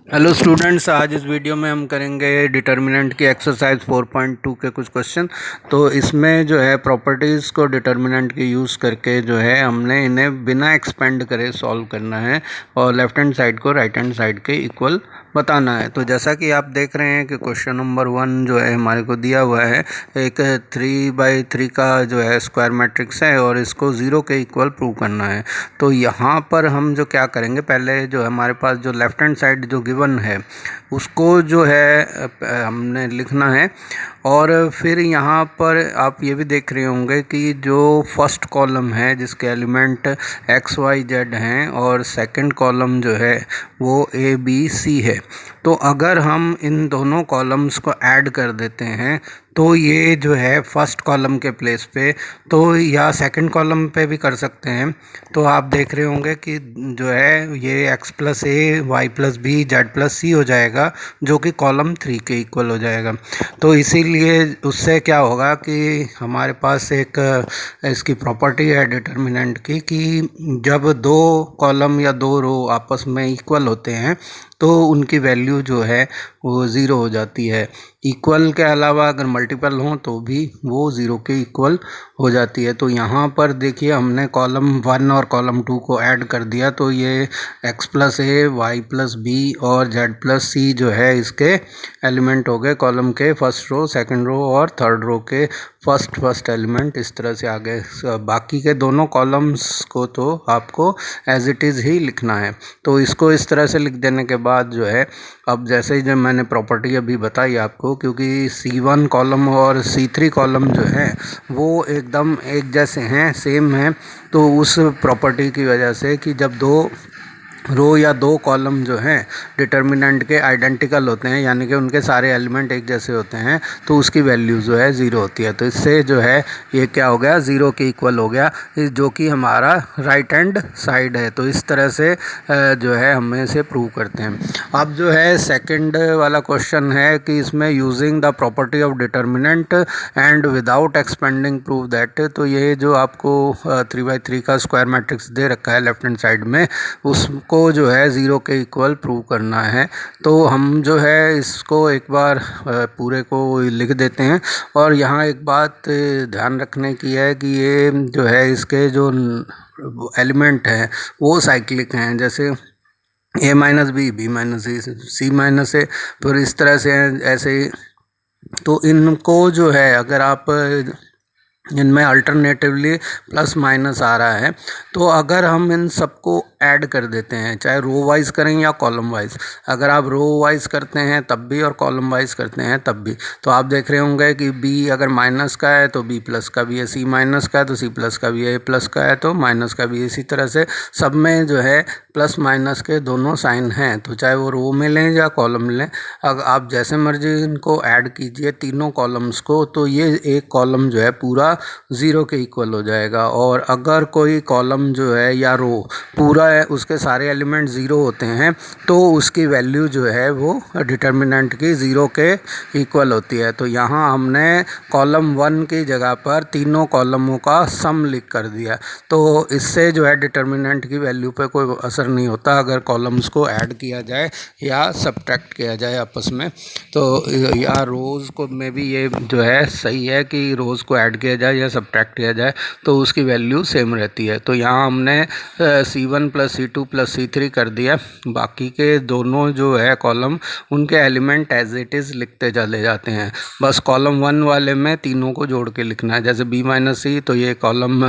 Hello students, आज इस video में हम करेंगे डिटर्मिनेंट की एक्सरसाइज 4.2 के कुछ क्वेश्चन। तो इसमें जो है प्रॉपर्टीज़ को डिटर्मिनेंट की यूज़ करके जो है हमने इन्हें बिना एक्सपेंड करे सॉल्व करना है और लेफ़्ट हैंड साइड को राइट हैंड साइड के इक्वल बताना है। तो जैसा कि आप देख रहे हैं कि क्वेश्चन नंबर 1 जो है हमारे को दिया हुआ है, एक 3/3 का जो है स्क्वायर मैट्रिक्स है और इसको 0 के इक्वल प्रूव करना है। तो यहाँ पर हम जो क्या करेंगे, पहले जो हमारे पास जो लेफ़्ट हैंड साइड जो गिवन है उसको जो है हमने लिखना है। और फिर यहाँ पर आप ये भी देख रहे होंगे कि जो फर्स्ट कॉलम है जिसके एलिमेंट एक्स वाई जेड हैं और सेकंड कॉलम जो है वो ए बी सी है। तो अगर हम इन दोनों कॉलम्स को ऐड कर देते हैं तो ये जो है फर्स्ट कॉलम के प्लेस पे तो या सेकंड कॉलम पे भी कर सकते हैं। तो आप देख रहे होंगे कि जो है ये x plus A Y plus B Z plus C हो जाएगा जो कि कॉलम 3 के इक्वल हो जाएगा। तो इसीलिए उससे क्या होगा कि हमारे पास एक इसकी प्रॉपर्टी है डिटर्मिनेंट की कि जब दो कॉलम या दो रो आपस में इक्वल होते हैं तो उनकी वैल्यू जो है वो ज़ीरो हो जाती है। इक्वल के अलावा अगर मल्टीपल हों तो भी वो ज़ीरो के इक्वल हो जाती है। तो यहाँ पर देखिए हमने कॉलम 1 और कॉलम 2 को ऐड कर दिया तो ये x plus A Y plus B और z प्लस सी जो है इसके एलिमेंट हो गए कॉलम के फर्स्ट रो, सेकंड रो और थर्ड रो के फर्स्ट एलिमेंट। इस तरह से आगे बाकी के दोनों कॉलम्स को तो आपको एज इट इज़ ही लिखना है। तो इसको इस तरह से लिख देने के बाद जो है अब जैसे ही जब मैंने प्रॉपर्टी अभी बताई आपको, क्योंकि C1 कॉलम और C3 कॉलम जो है वो एकदम एक जैसे हैं, सेम हैं, तो उस प्रॉपर्टी की वजह से कि जब दो रो या दो कॉलम जो हैं डिटर्मिनेंट के आइडेंटिकल होते हैं यानी कि उनके सारे एलिमेंट एक जैसे होते हैं तो उसकी वैल्यू जो है ज़ीरो होती है। तो इससे जो है ये क्या हो गया, ज़ीरो के इक्वल हो गया, जो कि हमारा राइट हैंड साइड है। तो इस तरह से जो है हम इसे प्रूव करते हैं। अब जो है सेकंड वाला क्वेश्चन है कि इसमें using the property of determinant and without expanding prove that. तो ये जो आपको 3/3 का स्क्वायर मैट्रिक्स दे रखा है लेफ्ट हैंड साइड में, उसको जो है ज़ीरो के इक्वल प्रूव करना है। तो हम जो है इसको एक बार पूरे को लिख देते हैं। और यहाँ एक बात ध्यान रखने की है कि ये जो है इसके जो एलिमेंट हैं वो साइक्लिक हैं, जैसे a minus B minus C minus A, फिर इस तरह से ऐसे ही। तो इनको जो है अगर आप इनमें अल्टरनेटिवली प्लस माइनस आ रहा है तो अगर हम इन सबको ऐड कर देते हैं, चाहे रो वाइज करें या कॉलम वाइज, अगर आप रो वाइज करते हैं तब भी और कॉलम वाइज करते हैं तब भी, तो आप देख रहे होंगे कि b अगर माइनस का है तो b प्लस का भी है, c माइनस का है तो c प्लस का भी है, a प्लस का है तो माइनस का भी है। इसी तरह से सब में जो है प्लस माइनस के दोनों साइन हैं, तो चाहे वो रो में लें या कॉलम में लें, अगर आप जैसे मर्जी इनको ऐड कीजिए तीनों कॉलम्स को, तो ये एक कॉलम जो है पूरा ज़ीरो के इक्वल हो जाएगा। और अगर कोई कॉलम जो है या रो पूरा है उसके सारे एलिमेंट ज़ीरो होते हैं तो उसकी वैल्यू जो है वो डिटर्मिनेंट की ज़ीरो के इक्वल होती है। तो यहाँ हमने कॉलम 1 की जगह पर तीनों कॉलमों का सम लिख कर दिया। तो इससे जो है डिटर्मिनेंट की वैल्यू पे कोई असर नहीं होता अगर कॉलम्स को ऐड किया जाए या सब्ट्रैक्ट किया जाए आपस में। तो या रोज़ को में भी ये जो है सही है कि रोज़ को ऐड किया जाए या सब्ट्रैक्ट किया जाए तो उसकी वैल्यू सेम रहती है। तो यहाँ हमने C1 plus C2 plus C3 कर दिया, बाकी के दोनों जो है कॉलम उनके एलिमेंट एज इट इज़ लिखते चले जाते हैं। बस कॉलम 1 वाले में तीनों को जोड़ के लिखना है, जैसे b माइनस सी तो ये कॉलम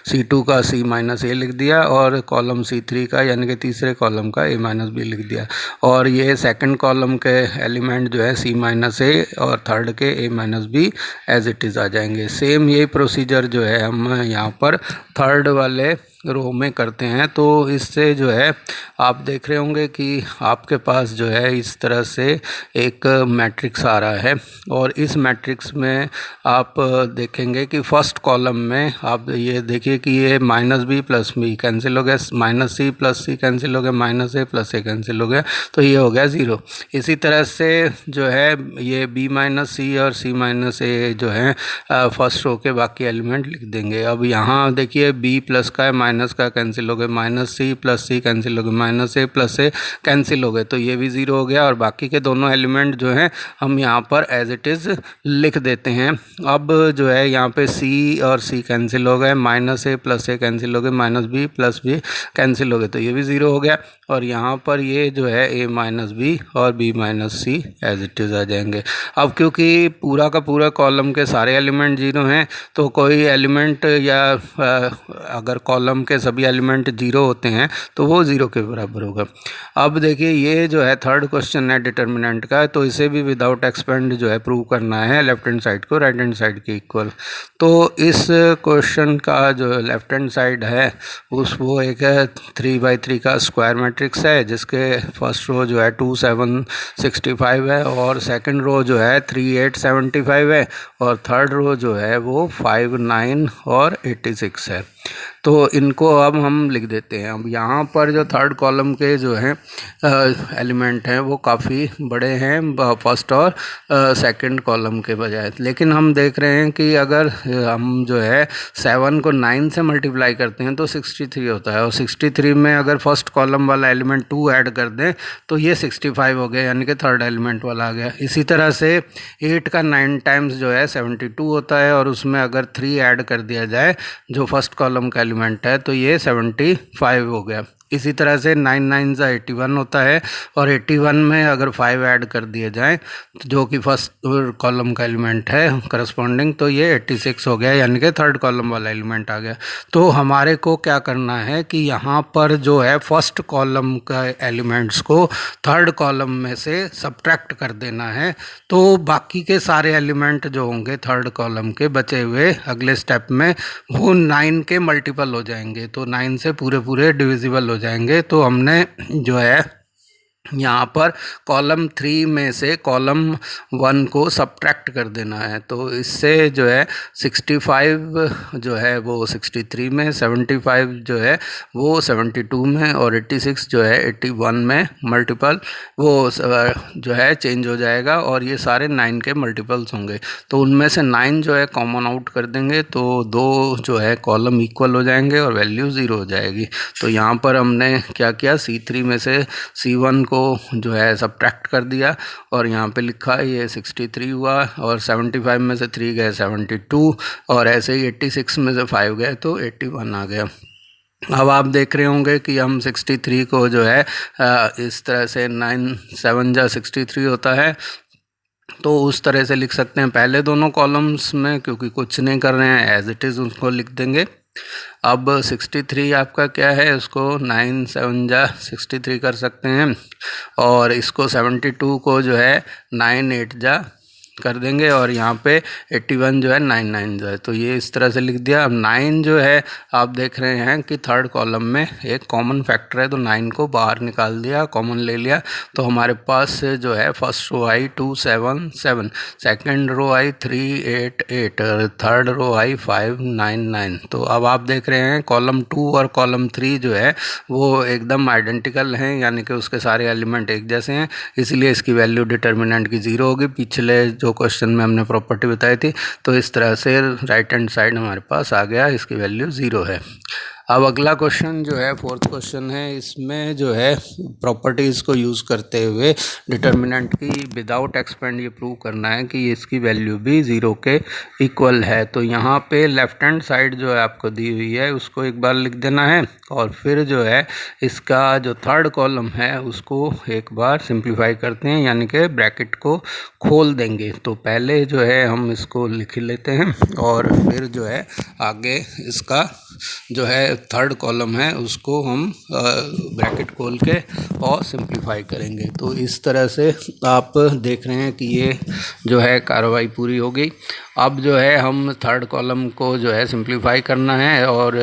C2 का c माइनस ए लिख दिया और कॉलम C3 का यानी कि तीसरे कॉलम का a माइनस बी लिख दिया। और ये सेकंड कॉलम के एलिमेंट जो है c माइनस ए और थर्ड के a minus B as it is आ जाएंगे। सेम यही प्रोसीजर जो है हम यहाँ पर थर्ड वाले रो में करते हैं। तो इससे जो है आप देख रहे होंगे कि आपके पास जो है इस तरह से एक मैट्रिक्स आ रहा है और इस मैट्रिक्स में आप देखेंगे कि फर्स्ट कॉलम में आप ये देखिए कि ये minus B plus B cancel हो गया, minus C plus C cancel हो गया, minus A plus A cancel हो गया, तो ये हो गया ज़ीरो। इसी तरह से जो है ये b माइनस सी और c माइनस ए जो है फर्स्ट रो के बाकी एलिमेंट लिख देंगे। अब यहाँ देखिए b प्लस का है माइनस का कैंसिल हो गए, minus C plus C cancel हो गए, minus A plus A cancel हो गए, तो ये भी ज़ीरो हो गया। और बाकी के दोनों एलिमेंट जो हैं हम यहाँ पर एज इट इज़ लिख देते हैं। अब जो है यहाँ पे सी और सी कैंसिल हो गए, minus A plus A cancel हो गए, minus B plus B cancel हो गए, तो ये भी ज़ीरो हो गया। और यहाँ पर ये जो है ए माइनस बी और B minus C as it is आ जाएंगे। अब क्योंकि पूरा का पूरा कॉलम के सारे एलिमेंट जीरो हैं, तो कोई एलिमेंट या अगर कॉलम के सभी एलिमेंट जीरो होते हैं तो वो ज़ीरो के बराबर होगा। अब देखिए ये जो है थर्ड क्वेश्चन है डिटर्मिनेंट का, तो इसे भी विदाउट एक्सपेंड जो है प्रूव करना है लेफ्ट हैंड साइड को राइट हैंड साइड के इक्वल। तो इस क्वेश्चन का जो लेफ्ट हैंड साइड है वो एक 3/3 का स्क्वायर मैट्रिक्स है, जिसके फर्स्ट रो जो है 2 7 65 है और सेकंड रो जो है 3 8 75 है और थर्ड रो जो है वो 5 9 और 86 है। तो इनको अब हम लिख देते हैं। अब यहाँ पर जो थर्ड कॉलम के जो हैं एलिमेंट हैं वो काफ़ी बड़े हैं फर्स्ट और सेकंड कॉलम के बजाय, लेकिन हम देख रहे हैं कि अगर हम जो है 7 को 9 से मल्टीप्लाई करते हैं तो 63 होता है, और 63 में अगर फर्स्ट कॉलम वाला एलिमेंट 2 ऐड कर दें तो ये 65 हो गया, यानी कि थर्ड एलिमेंट वाला आ गया। इसी तरह से 8 का 9 टाइम्स जो है 72 होता है, और उसमें अगर 3 ऐड कर दिया जाए जो फर्स्ट कॉलम का एलिमेंट है तो ये 75 हो गया। इसी तरह से 9 9 81 होता है, और 81 में अगर 5 ऐड कर दिए जाएं जो कि फर्स्ट कॉलम का एलिमेंट है करस्पॉन्डिंग, तो ये 86 हो गया, यानी कि थर्ड कॉलम वाला एलिमेंट आ गया। तो हमारे को क्या करना है कि यहाँ पर जो है फर्स्ट कॉलम का एलिमेंट्स को थर्ड कॉलम में से सब्ट्रैक्ट कर देना है, तो बाकी के सारे एलिमेंट जो होंगे थर्ड कॉलम के बचे हुए अगले स्टेप में वो 9 के मल्टीपल हो जाएंगे, तो 9 से पूरे डिविजिबल हो जाएंगे। तो हमने जो है यहाँ पर कॉलम 3 में से कॉलम 1 को सब्ट्रैक्ट कर देना है, तो इससे जो है 65 जो है वो 63 में, 75 जो है वो 72 में और 86 जो है 81 में मल्टीपल वो जो है चेंज हो जाएगा, और ये सारे 9 के मल्टीपल्स होंगे। तो उनमें से 9 जो है कॉमन आउट कर देंगे तो दो जो है कॉलम इक्वल हो जाएंगे और वैल्यू 0 हो जाएगी। तो यहाँ पर हमने क्या किया, C3 में से C1 को जो है सब्ट्रैक्ट कर दिया और यहाँ पे लिखा ये 63 हुआ, और 75 में से 3 गए 72, और ऐसे ही 86 में से 5 गए तो 81 आ गया। अब आप देख रहे होंगे कि हम 63 को जो है इस तरह से 9 7 जा 63 होता है, तो उस तरह से लिख सकते हैं पहले दोनों कॉलम्स में, क्योंकि कुछ नहीं कर रहे हैं एज इट इज़ उसको लिख देंगे। अब 63 आपका क्या है, उसको 9 7 जा 63 कर सकते हैं, और इसको 72 को जो है 9 8 जा कर देंगे, और यहाँ पे 81 जो है 9 9 जो है, तो ये इस तरह से लिख दिया। अब 9 जो है आप देख रहे हैं कि थर्ड कॉलम में एक कॉमन फैक्टर है, तो 9 को बाहर निकाल दिया, कॉमन ले लिया, तो हमारे पास जो है फर्स्ट रो आई 2 7 7, सेकेंड रो आई 3 8 8, थर्ड रो आई 5 9 9। तो अब आप देख रहे हैं कॉलम 2 और कॉलम 3 जो है वो एकदम आइडेंटिकल हैं, यानी कि उसके सारे एलिमेंट एक जैसे हैं, इसलिए इसकी वैल्यू डिटर्मिनेंट की 0 होगी। पिछले जो क्वेश्चन में हमने प्रॉपर्टी बताई थी, तो इस तरह से राइट हैंड साइड हमारे पास आ गया, इसकी वैल्यू 0 है। अब अगला क्वेश्चन जो है फोर्थ क्वेश्चन है, इसमें जो है प्रॉपर्टीज़ को यूज़ करते हुए डिटर्मिनेंट की विदाउट एक्सपेंड ये प्रूव करना है कि इसकी वैल्यू भी 0 के इक्वल है। तो यहाँ पे लेफ्ट हैंड साइड जो है आपको दी हुई है उसको एक बार लिख देना है, और फिर जो है इसका जो थर्ड कॉलम है उसको एक बार सिंप्लीफाई करते हैं, यानी कि ब्रैकेट को खोल देंगे। तो पहले जो है हम इसको लिख लेते हैं, और फिर जो है आगे इसका जो है थर्ड कॉलम है उसको हम ब्रैकेट खोल के और सिंप्लीफाई करेंगे। तो इस तरह से आप देख रहे हैं कि ये जो है कार्रवाई पूरी हो गई। अब जो है हम थर्ड कॉलम को जो है सिंप्लीफाई करना है, और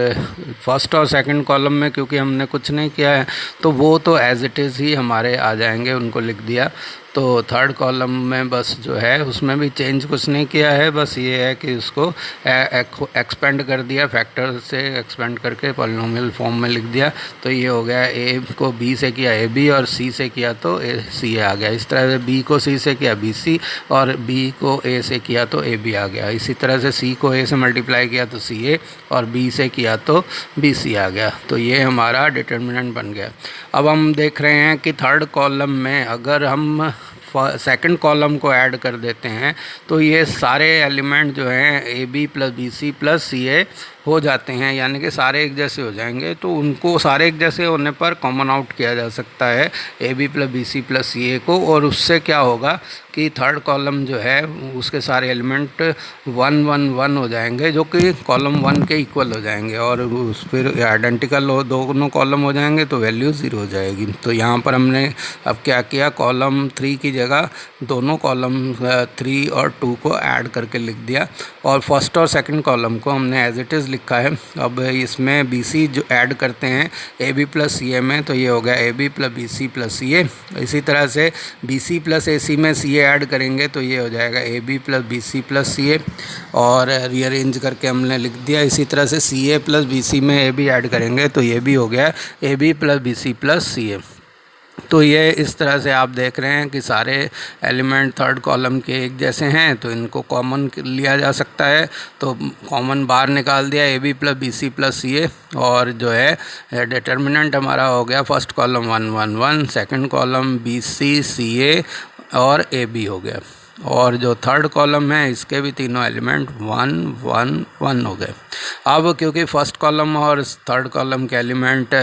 फर्स्ट और सेकंड कॉलम में क्योंकि हमने कुछ नहीं किया है तो वो तो एज इट इज़ ही हमारे आ जाएंगे, उनको लिख दिया। तो थर्ड कॉलम में बस जो है उसमें भी चेंज कुछ नहीं किया है, बस ये है कि उसको एक्सपेंड कर दिया, फैक्टर से एक्सपेंड करके पॉलिनोमियल फॉर्म में लिख दिया। तो ये हो गया, ए को बी से किया ए बी और सी से किया तो ए सी आ गया। इस तरह से बी को सी से किया बी सी और बी को ए से किया तो ए बी आ गया। इसी तरह से सी को ए से मल्टीप्लाई किया तो सी ए और बी से किया तो बी सी आ गया। तो ये हमारा डिटर्मिनेंट बन गया। अब हम देख रहे हैं कि थर्ड कॉलम में अगर हम सेकंड कॉलम को ऐड कर देते हैं तो ये सारे एलिमेंट जो हैं A B plus B C plus C A हो जाते हैं, यानी कि सारे एक जैसे हो जाएंगे। तो उनको सारे एक जैसे होने पर कॉमन आउट किया जा सकता है A B plus B C plus C A को, और उससे क्या होगा कि थर्ड कॉलम जो है उसके सारे एलिमेंट 1 1 1 हो जाएंगे, जो कि कॉलम 1 के इक्वल हो जाएंगे, और फिर आइडेंटिकल हो दोनों कॉलम हो जाएंगे तो वैल्यू 0 हो जाएगी। तो यहाँ पर हमने अब क्या किया, कॉलम 3 की जगह दोनों कॉलम 3 और 2 को ऐड करके लिख दिया, और फर्स्ट और सेकंड कॉलम को हमने एज इट इज़ लिखा है। अब इसमें बी सी जो ऐड करते हैं ए बी प्लस सी ए में, तो ये हो गया A B plus B C plus C A. इसी तरह से बी सी प्लस ए सी में सी ए ऐड करेंगे तो ये हो जाएगा A B plus B C plus C A, और रीअरेंज करके हमने लिख दिया। इसी तरह से सी ए प्लस बी सी में ए बी ऐड करेंगे तो ये भी हो गया A B plus B C plus C A. तो ये इस तरह से आप देख रहे हैं कि सारे एलिमेंट थर्ड कॉलम के एक जैसे हैं, तो इनको कॉमन लिया जा सकता है। तो कॉमन बाहर निकाल दिया A B plus B C plus C A, और जो है डिटर्मिनेंट हमारा हो गया first column 1 1 1, second column B C C A और ए बी हो गया, और जो थर्ड कॉलम है इसके भी तीनों एलिमेंट 1 1 1 हो गए। अब क्योंकि फर्स्ट कॉलम और थर्ड कॉलम के एलिमेंट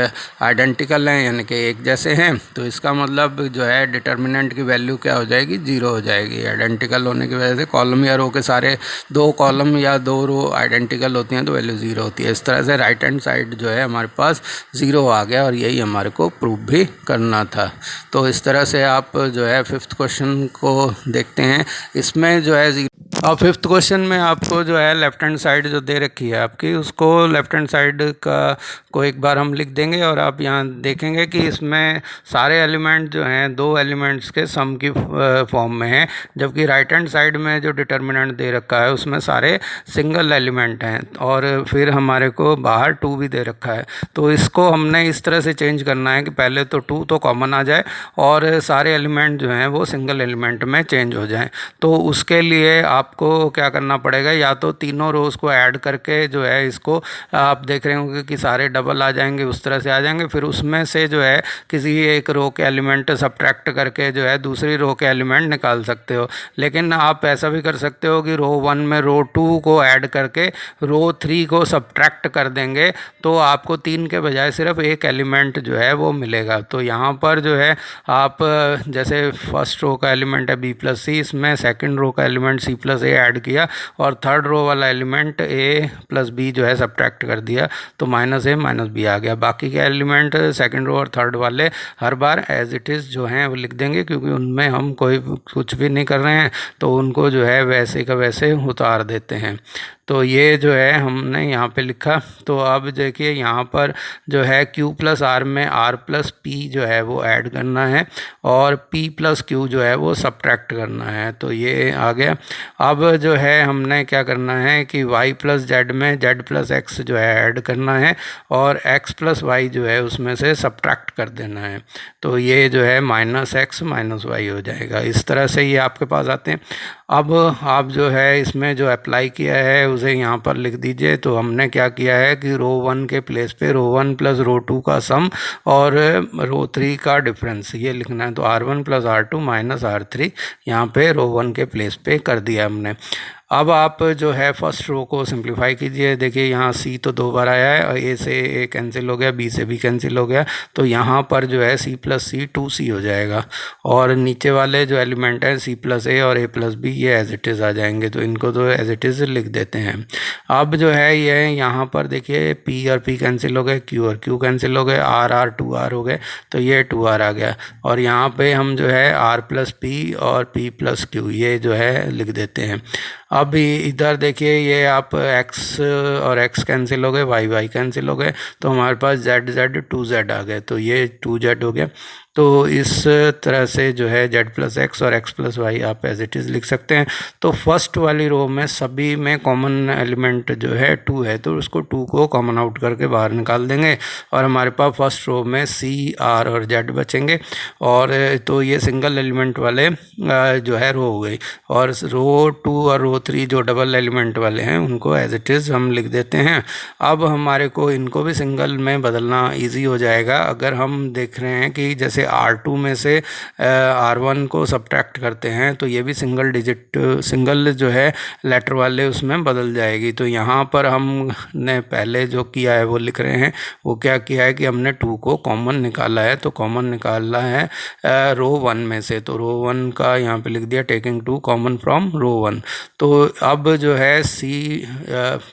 आइडेंटिकल हैं, यानी कि एक जैसे हैं, तो इसका मतलब जो है डिटर्मिनेंट की वैल्यू क्या हो जाएगी, 0 हो जाएगी। आइडेंटिकल होने की वजह से कॉलम या रो के सारे दो कॉलम या दो रो आइडेंटिकल होती हैं तो वैल्यू 0 होती है। इस तरह से राइट हैंड साइड जो है हमारे पास 0 आ गया, और यही हमारे को प्रूव भी करना था। तो इस तरह से आप जो है फिफ्थ क्वेश्चन को देखते हैं। इसमें जो है अब फिफ्थ क्वेश्चन में आपको जो है लेफ़्ट हैंड साइड जो दे रखी है आपकी, उसको लेफ़्ट हैंड साइड का को एक बार हम लिख देंगे, और आप यहाँ देखेंगे कि इसमें सारे एलिमेंट जो हैं दो एलिमेंट्स के सम की फॉर्म में हैं, जबकि राइट हैंड साइड में जो डिटर्मिनेंट दे रखा है उसमें सारे सिंगल एलिमेंट हैं, और फिर हमारे को बाहर 2 भी दे रखा है। तो इसको हमने इस तरह से चेंज करना है कि पहले तो 2 तो कॉमन आ जाए और सारे एलिमेंट जो हैं वो सिंगल एलिमेंट में चेंज हो जाएं। तो उसके लिए आपको क्या करना पड़ेगा, या तो तीनों रोज़ को ऐड करके जो है इसको आप देख रहे होंगे कि सारे डबल आ जाएंगे, उस तरह से आ जाएंगे। फिर उसमें से जो है किसी एक रो के एलिमेंट सब्ट्रैक्ट करके जो है दूसरी रो के एलिमेंट निकाल सकते हो। लेकिन आप ऐसा भी कर सकते हो कि रो 1 में रो 2 को ऐड करके रो 3 को सब्ट्रैक्ट कर देंगे, तो आपको 3 के बजाय सिर्फ एक एलिमेंट जो है वो मिलेगा। तो यहाँ पर जो है आप जैसे फर्स्ट रो का एलिमेंट है बी प्लस सी, इसमें सेकंड रो का एलिमेंट सी प्लस ए ऐड किया, और थर्ड रो वाला एलिमेंट ए प्लस बी जो है सब्ट्रैक्ट कर दिया, तो माइनस ए माइनस बी आ गया। बाकी के एलिमेंट सेकंड रो और थर्ड वाले हर बार एज इट इज़ जो हैं वो लिख देंगे, क्योंकि उनमें हम कोई कुछ भी नहीं कर रहे हैं, तो उनको जो है वैसे का वैसे उतार देते हैं। तो ये जो है हमने यहाँ पे लिखा। तो अब देखिए यहाँ पर जो है Q प्लस आर में R प्लस पी जो है वो ऐड करना है, और P प्लस Q जो है वो सब्ट्रैक्ट करना है। तो ये आ गया। अब जो है हमने क्या करना है कि Y प्लस जेड में Z प्लस एक्स जो है ऐड करना है, और X प्लस वाई जो है उसमें से सब्ट्रैक्ट कर देना है। तो ये जो है माइनस एक्स माइनस वाई हो जाएगा। इस तरह से ये आपके पास आते हैं। अब आप जो है इसमें जो अप्लाई किया है उसे यहाँ पर लिख दीजिए। तो हमने क्या किया है कि रो 1 के प्लेस पे रो 1 प्लस रो 2 का सम और रो 3 का डिफरेंस ये लिखना है। तो R1 plus R2 minus R3 यहाँ पे रो 1 के प्लेस पे कर दिया हमने। अब आप जो है फर्स्ट रो को सिंप्लीफाई कीजिए। देखिए यहाँ सी तो 2 बार आया है, और ए से ए कैंसिल हो गया, बी से बी कैंसिल हो गया, तो यहाँ पर जो है सी प्लस सी 2c हो जाएगा। और नीचे वाले जो एलिमेंट है सी प्लस ए और ए प्लस बी ये एज इट इज़ आ जाएंगे, तो इनको तो एज इट इज़ लिख देते हैं। अब जो है ये यहाँ पर देखिए पी और पी कैंसिल हो गए, क्यू और क्यू कैंसिल हो गए, आर आर 2r हो गए, तो ये 2r आ गया। और यहाँ पे हम जो है r प्लस पी और p प्लस क्यू ये जो है लिख देते हैं। अब इधर देखिए ये आप x और x कैंसिल हो गए, y y कैंसिल हो गए, तो हमारे पास z z 2z आ गए, तो ये 2z हो गया। तो इस तरह से जो है z प्लस एक्स और x प्लस वाई आप एज इट इज़ लिख सकते हैं। तो फर्स्ट वाली रो में सभी में कॉमन एलिमेंट जो है 2 है, तो उसको 2 को कॉमन आउट करके बाहर निकाल देंगे और हमारे पास फर्स्ट रो में c, r और z बचेंगे। और तो ये सिंगल एलिमेंट वाले जो है रो हो गई। और रो 2 और रो 3 जो डबल एलिमेंट वाले हैं उनको एज इट इज़ हम लिख देते हैं। अब हमारे को इनको भी सिंगल में बदलना इजी हो जाएगा। अगर हम देख रहे हैं कि जैसे R2 में से R1 को सब्ट्रैक्ट करते हैं तो ये भी सिंगल जो है लेटर वाले उसमें बदल जाएगी। तो यहाँ पर हमने पहले जो किया है वो लिख रहे हैं। वो क्या किया है कि हमने 2 को कॉमन निकाला है, तो कॉमन निकाला है रो 1 में से। तो रो 1 का यहाँ पे लिख दिया टेकिंग 2 कॉमन फ्रॉम रो 1। तो अब जो है C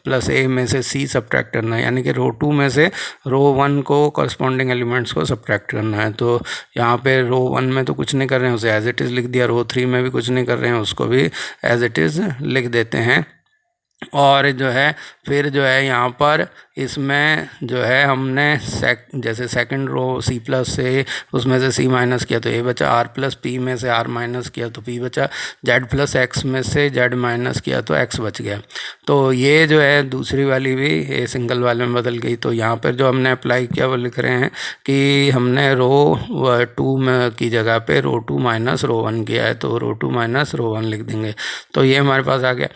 प्लस A में से C सब्ट्रैक्ट करना है, यानी कि रो 2 में से रो 1 को कॉरस्पॉन्डिंग एलिमेंट्स को सब्ट्रैक्ट करना है। तो यहाँ पे रो 1 में तो कुछ नहीं कर रहे हैं, उसे एज इट इज़ लिख दिया। रो 3 में भी कुछ नहीं कर रहे हैं, उसको भी एज इट इज़ लिख देते हैं। और जो है फिर जो है यहाँ पर इसमें जो है हमने जैसे सेकंड रो C प्लस से उसमें से C माइनस किया तो A बचा, R प्लस P में से R माइनस किया तो P बचा, Z प्लस X में से Z माइनस किया तो X बच गया। तो ये जो है दूसरी वाली भी ये सिंगल वाले में बदल गई। तो यहाँ पर जो हमने अप्लाई किया वो लिख रहे हैं कि हमने रो 2 में की जगह पे रो 2 माइनस रो 1 किया है, तो रो 2 माइनस रो 1 लिख देंगे। तो ये हमारे पास आ गया।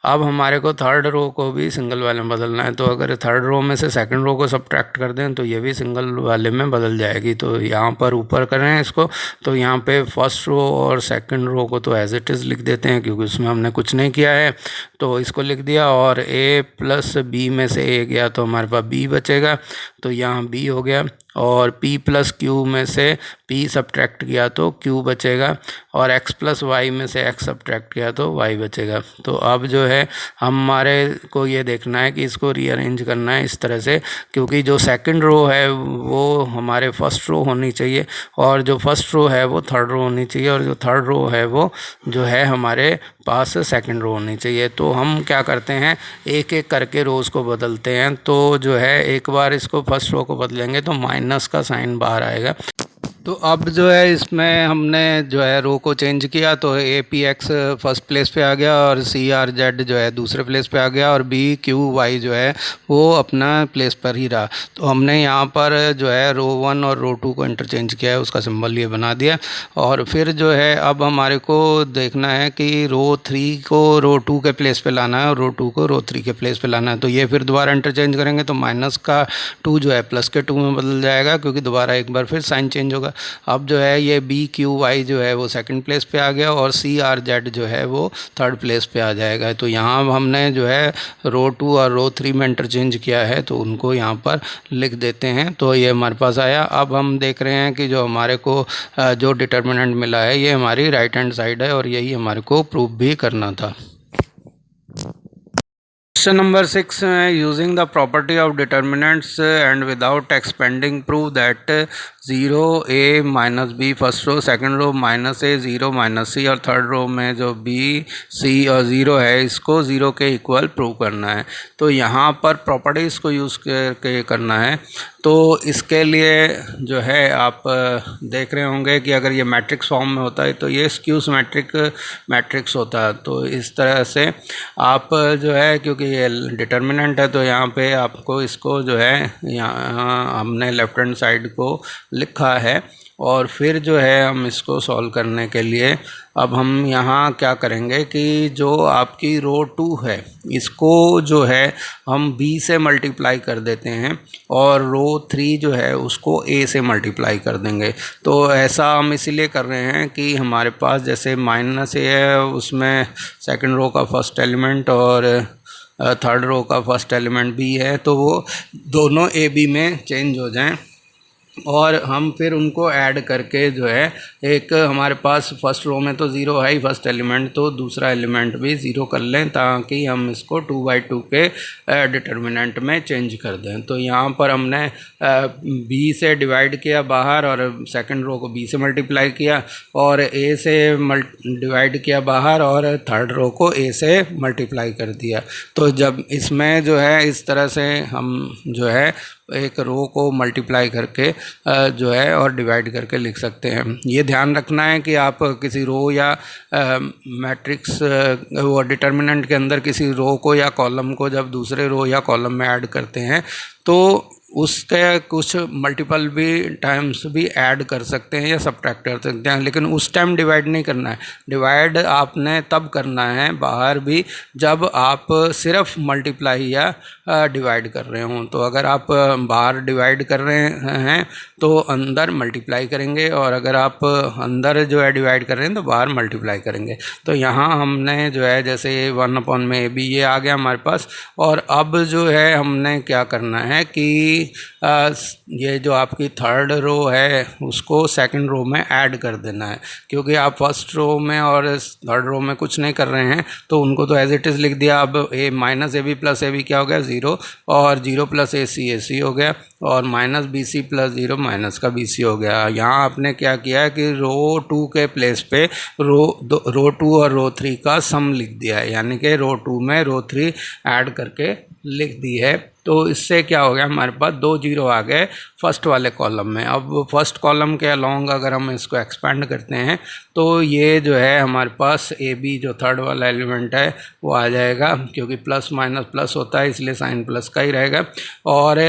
अब हमारे को थर्ड रो को भी सिंगल वाले में बदलना है। तो अगर थर्ड रो में से सेकंड रो को सब्ट्रैक्ट कर दें तो ये भी सिंगल वाले में बदल जाएगी। तो यहाँ पर ऊपर कर रहे हैं इसको, तो यहाँ पे फर्स्ट रो और सेकंड रो को तो एज इट इज़ लिख देते हैं क्योंकि उसमें हमने कुछ नहीं किया है, तो इसको लिख दिया। और A प्लस B में से A गया तो हमारे पास B बचेगा, तो यहाँ B हो गया। और P प्लस Q में से P सब्ट्रैक्ट किया तो Q बचेगा, और X प्लस Y में से X सब्ट्रैक्ट किया तो Y बचेगा। तो अब जो है हमारे को ये देखना है कि इसको रीअरेंज करना है इस तरह से, क्योंकि जो सेकंड रो है वो हमारे फर्स्ट रो होनी चाहिए और जो फर्स्ट रो है वो थर्ड रो होनी चाहिए, और जो थर्ड रो है वो जो है हमारे पास सेकंड रो होनी चाहिए। तो हम क्या करते हैं, एक एक करके रोज़ को बदलते हैं। तो जो है एक बार इसको फर्स्ट रो को बदलेंगे तो माइनस का साइन बाहर आएगा। तो अब जो है इसमें हमने जो है रो को चेंज किया, तो APX फर्स्ट प्लेस पे आ गया और CRZ जो है दूसरे प्लेस पे आ गया, और BQY जो है वो अपना प्लेस पर ही रहा। तो हमने यहाँ पर जो है रो 1 और रो 2 को इंटरचेंज किया है, उसका सिंबल ये बना दिया। और फिर जो है अब हमारे को देखना है कि रो 3 को रो 2 के प्लेस पे लाना है और रो 2 को रो 3 के प्लेस पे लाना है। तो ये फिर दोबारा इंटरचेंज करेंगे तो माइनस का 2 जो है प्लस के 2 में बदल जाएगा, क्योंकि दोबारा एक बार फिर साइन चेंज होगा। अब जो है ये BQY जो है वो सेकंड प्लेस पे आ गया और CRZ जो है वो थर्ड प्लेस पे आ जाएगा। तो यहाँ हमने जो है रो 2 और रो 3 में इंटरचेंज किया है, तो उनको यहाँ पर लिख देते हैं। तो ये हमारे पास आया। अब हम देख रहे हैं कि जो हमारे को जो डिटर्मिनेंट मिला है ये हमारी राइट हैंड साइड है, और यही हमारे को प्रूफ भी करना था। Question number 6, using the property of determinants and without expanding prove that 0 A minus B first row, second row minus A 0 minus C, और थर्ड रो में जो B C और 0 है इसको 0 के इक्वल प्रूव करना है। तो यहाँ पर प्रॉपर्टीज़ को यूज़ करके करना है। तो इसके लिए जो है आप देख रहे होंगे कि अगर ये मैट्रिक्स फॉर्म में होता है तो ये स्क्यू सिमेट्रिक मैट्रिक्स होता है। तो इस तरह से आप जो है, क्योंकि ये डिटर्मिनेंट है तो यहाँ पे आपको इसको जो है यहाँ हमने लेफ्ट हैंड साइड को लिखा है, और फिर जो है हम इसको सॉल्व करने के लिए अब हम यहाँ क्या करेंगे कि जो आपकी रो 2 है इसको जो है हम B से मल्टीप्लाई कर देते हैं, और रो 3 जो है उसको A से मल्टीप्लाई कर देंगे। तो ऐसा हम इसीलिए कर रहे हैं कि हमारे पास जैसे माइनस A है उसमें सेकंड रो का फर्स्ट एलिमेंट और थर्ड रो का फर्स्ट एलिमेंट B है, तो वो दोनों A B में चेंज हो जाएं, और हम फिर उनको ऐड करके जो है एक हमारे पास फर्स्ट रो में तो 0 है ही फर्स्ट एलिमेंट, तो दूसरा एलिमेंट भी 0 कर लें ताकि हम इसको 2/2 के डिटर्मिनेंट में चेंज कर दें। तो यहाँ पर हमने B से डिवाइड किया बाहर, और सेकंड रो को B से मल्टीप्लाई किया, और A से डिवाइड किया बाहर, और थर्ड रो को A से मल्टीप्लाई कर दिया। तो जब इसमें जो है इस तरह से हम जो है एक रो को मल्टीप्लाई करके जो है और डिवाइड करके लिख सकते हैं। ये ध्यान रखना है कि आप किसी रो या मैट्रिक्स वो डिटर्मिनेंट के अंदर किसी रो को या कॉलम को जब दूसरे रो या कॉलम में ऐड करते हैं तो उसके कुछ मल्टीपल भी टाइम्स भी ऐड कर सकते हैं या सब्ट्रैक्ट कर सकते हैं, लेकिन उस टाइम डिवाइड नहीं करना है। डिवाइड आपने तब करना है बाहर भी जब आप सिर्फ मल्टीप्लाई या डिवाइड कर रहे हों। तो अगर आप बाहर डिवाइड कर रहे हैं तो अंदर मल्टीप्लाई करेंगे, और अगर आप अंदर जो है डिवाइड कर रहे हैं तो बाहर मल्टीप्लाई करेंगे। तो यहाँ हमने जो है जैसे 1 में AB ये आ गया हमारे पास, और अब जो है हमने क्या करना है कि ये जो आपकी थर्ड रो है उसको सेकंड रो में ऐड कर देना है, क्योंकि आप फर्स्ट रो में और थर्ड रो में कुछ नहीं कर रहे हैं तो उनको तो एज इट इज़ लिख दिया। अब A minus AB plus AB क्या हो गया 0, और 0 प्लस AC AC हो गया, और माइनस BC प्लस 0 माइनस का BC हो गया। यहाँ आपने क्या किया है कि रो 2 के प्लेस पे रो 2 और रो 3 का सम लिख दिया है, यानी कि रो 2 में रो 3 ऐड करके लिख दी है। तो इससे क्या हो गया हमारे पास 2 0 आ गए फर्स्ट वाले कॉलम में। अब फर्स्ट कॉलम के अलोंग अगर हम इसको एक्सपेंड करते हैं तो ये जो है हमारे पास AB जो थर्ड वाला एलिमेंट है वो आ जाएगा, क्योंकि प्लस माइनस प्लस होता है इसलिए साइन प्लस का ही रहेगा। और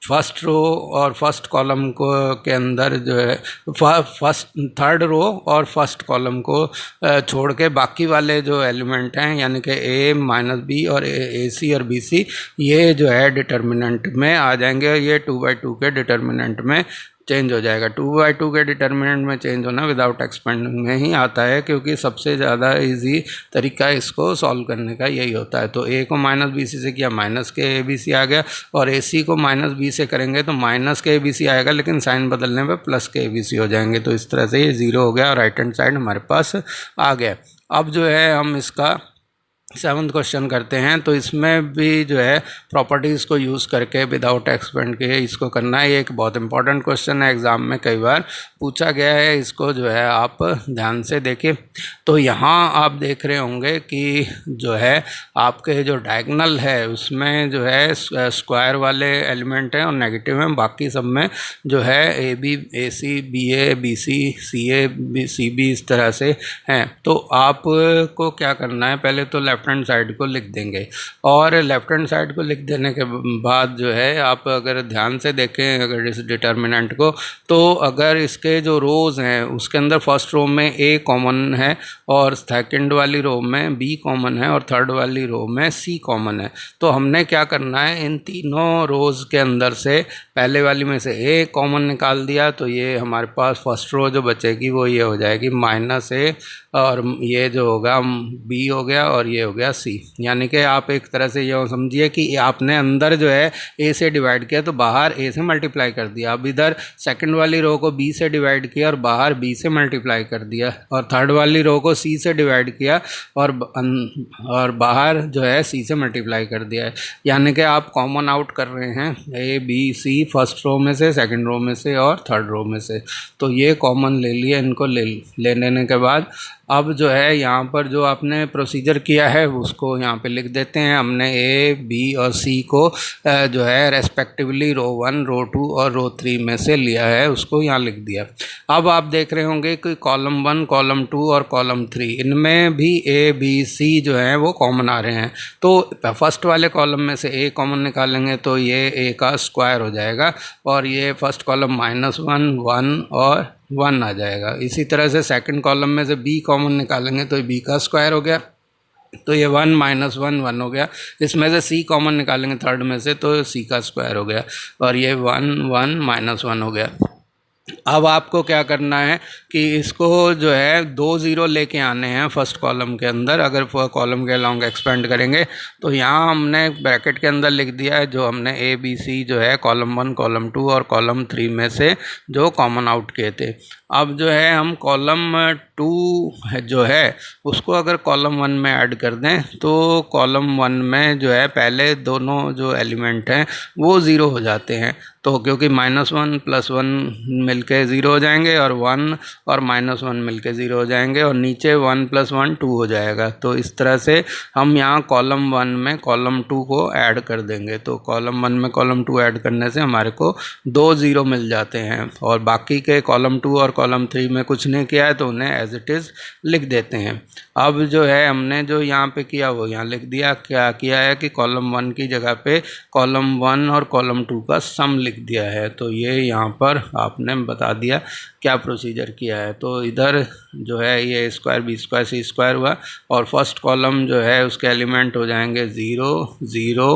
फर्स्ट रो और फर्स्ट कॉलम को के अंदर जो है फर्स्ट थर्ड रो और फर्स्ट कॉलम को छोड़ के बाकी वाले जो एलिमेंट हैं यानी कि A माइनस B और AC और BC ये जो है डिटर्मिनेंट में आ जाएंगे, और ये 2/2 के डिटर्मिनेंट में चेंज हो जाएगा। 2/2 के डिटर्मिनेंट में चेंज होना विदाउट एक्सपेंडिंग में ही आता है, क्योंकि सबसे ज़्यादा इजी तरीका इसको सॉल्व करने का यही होता है। तो A को माइनस BC से किया माइनस के ABC आ गया, और AC को माइनस B से करेंगे तो माइनस के ABC आएगा, लेकिन साइन बदलने पर प्लस के ABC हो जाएंगे। तो इस तरह से ये 0 हो गया और राइट हैंड साइड हमारे पास आ गया। अब जो है हम इसका 7th क्वेश्चन करते हैं। तो इसमें भी जो है प्रॉपर्टीज़ को यूज़ करके विदाउट एक्सपेंड के इसको करना है। ये एक बहुत इंपॉर्टेंट क्वेश्चन है, एग्ज़ाम में कई बार पूछा गया है। इसको जो है आप ध्यान से देखिए। तो यहाँ आप देख रहे होंगे कि जो है आपके जो डायगोनल है उसमें जो है स्क्वायर वाले एलिमेंट हैं और नेगेटिव हैं, बाकी सब में जो है AB AC BA BC CA CB इस तरह से हैं। तो आपको क्या करना है, पहले तो लेफ्ट हैंड साइड को लिख देंगे, और लेफ्ट हैंड साइड को लिख देने के बाद जो है आप अगर ध्यान से देखें अगर इस डिटर्मिनेंट को, तो अगर इसके जो रोज़ हैं उसके अंदर फर्स्ट रो में A कॉमन है, और सेकंड वाली रो में B कॉमन है, और थर्ड वाली रो में C कॉमन है। तो हमने क्या करना है, इन तीनों रोज़ के अंदर से पहले वाली में से A कॉमन निकाल दिया, तो ये हमारे पास फर्स्ट रो जो बचेगी वो ये हो जाएगी -A, और ये जो होगा B हो गया, और ये हो गया C। यानी कि आप एक तरह से ये समझिए कि आपने अंदर जो है A से डिवाइड किया तो बाहर A से मल्टीप्लाई कर दिया। अब इधर सेकंड वाली रो को B से डिवाइड किया और बाहर B से मल्टीप्लाई कर दिया, और थर्ड वाली रो को C से डिवाइड किया और बाहर जो है C से मल्टीप्लाई कर दिया है। यानी कि आप कॉमन आउट कर रहे हैं A B C first row में से, सेकंड रो में से और थर्ड रो में से। तो ये कॉमन ले लिए, इनको ले लेने के बाद अब जो है यहाँ पर जो आपने प्रोसीजर किया है उसको यहाँ पे लिख देते हैं। हमने A B और C को जो है रेस्पेक्टिवली रो 1 रो 2 और रो 3 में से लिया है, उसको यहाँ लिख दिया। अब आप देख रहे होंगे कि कॉलम 1 कॉलम 2 और कॉलम 3 इनमें भी A B C जो है वो कॉमन आ रहे हैं। तो फर्स्ट वाले कॉलम में से A कॉमन निकालेंगे तो ये A का स्क्वायर हो जाएगा, और ये फर्स्ट कॉलम -1 1 और 1 आ जाएगा। इसी तरह से सेकंड कॉलम में से B कॉमन निकालेंगे तो B का स्क्वायर हो गया, तो ये 1 -1 1 हो गया। इसमें से C कॉमन निकालेंगे थर्ड में से तो C का स्क्वायर हो गया, और ये 1 1 -1 हो गया। अब आपको क्या करना है कि इसको जो है 2 0 लेके आने हैं फर्स्ट कॉलम के अंदर। अगर कॉलम के लॉन्ग एक्सपेंड करेंगे तो यहाँ हमने ब्रैकेट के अंदर लिख दिया है जो हमने A B C जो है कॉलम 1 कॉलम 2 और कॉलम 3 में से जो कॉमन आउट किए थे। अब जो है हम कॉलम 2 जो है उसको अगर कॉलम 1 में ऐड कर दें तो कॉलम 1 में जो है पहले दोनों जो एलिमेंट हैं वो ज़ीरो हो जाते हैं। तो क्योंकि -1 + 1 मिलके ज़ीरो हो जाएंगे और 1 और -1 मिलके ज़ीरो हो जाएंगे और नीचे 1 + 1 2 हो जाएगा। तो इस तरह से हम यहाँ कॉलम 1 में कॉलम 2 को ऐड कर देंगे। तो कॉलम 1 में कॉलम 2 ऐड करने से हमारे को 2 ज़ीरो मिल जाते हैं और बाकी के कॉलम 2 और कॉलम 3 में कुछ नहीं किया है तो उन्हें एज इट इज़ लिख देते हैं। अब जो है हमने जो यहाँ पे किया वो यहाँ लिख दिया। क्या किया है कि कॉलम 1 की जगह पे कॉलम 1 और कॉलम 2 का सम लिख दिया है। तो ये यहाँ पर आपने बता दिया क्या प्रोसीजर किया है। तो इधर जो है ये A² B² C² हुआ और फर्स्ट कॉलम जो है उसके एलिमेंट हो जाएंगे 0 0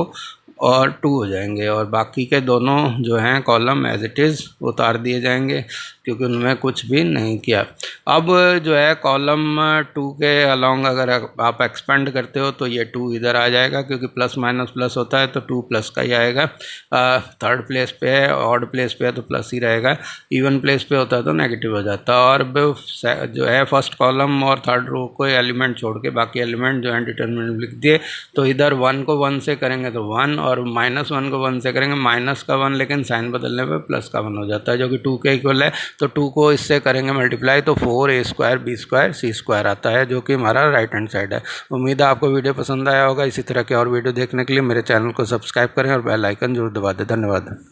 और 2 हो जाएंगे और बाकी के दोनों जो हैं कॉलम एज इट इज़ उतार दिए जाएंगे क्योंकि उनमें कुछ भी नहीं किया। अब जो है कॉलम 2 के अलॉन्ग अगर आप एक्सपेंड करते हो तो ये 2 इधर आ जाएगा क्योंकि प्लस माइनस प्लस होता है तो 2 प्लस का ही आएगा। थर्ड प्लेस पे है, ऑड प्लेस पे है तो प्लस ही रहेगा, इवन प्लेस पे होता है तो नेगेटिव हो जाता है। और जो है फर्स्ट कॉलम और थर्ड रो को एलिमेंट छोड़ के बाकी एलिमेंट जो है डिटर्मिनेंट लिख दिए। तो इधर 1 को 1 से करेंगे तो 1 और -1 को 1 से करेंगे माइनस का 1, लेकिन साइन बदलने पे प्लस का 1 हो जाता है जो कि 2 के इक्वल है। तो 2 को इससे करेंगे मल्टीप्लाई तो 4A² B² C² आता है जो कि हमारा राइट हैंड साइड है। उम्मीद है आपको वीडियो पसंद आया होगा। इसी तरह के और वीडियो देखने के लिए मेरे चैनल को सब्सक्राइब करें और बेल आइकन जरूर दबा दें। धन्यवाद।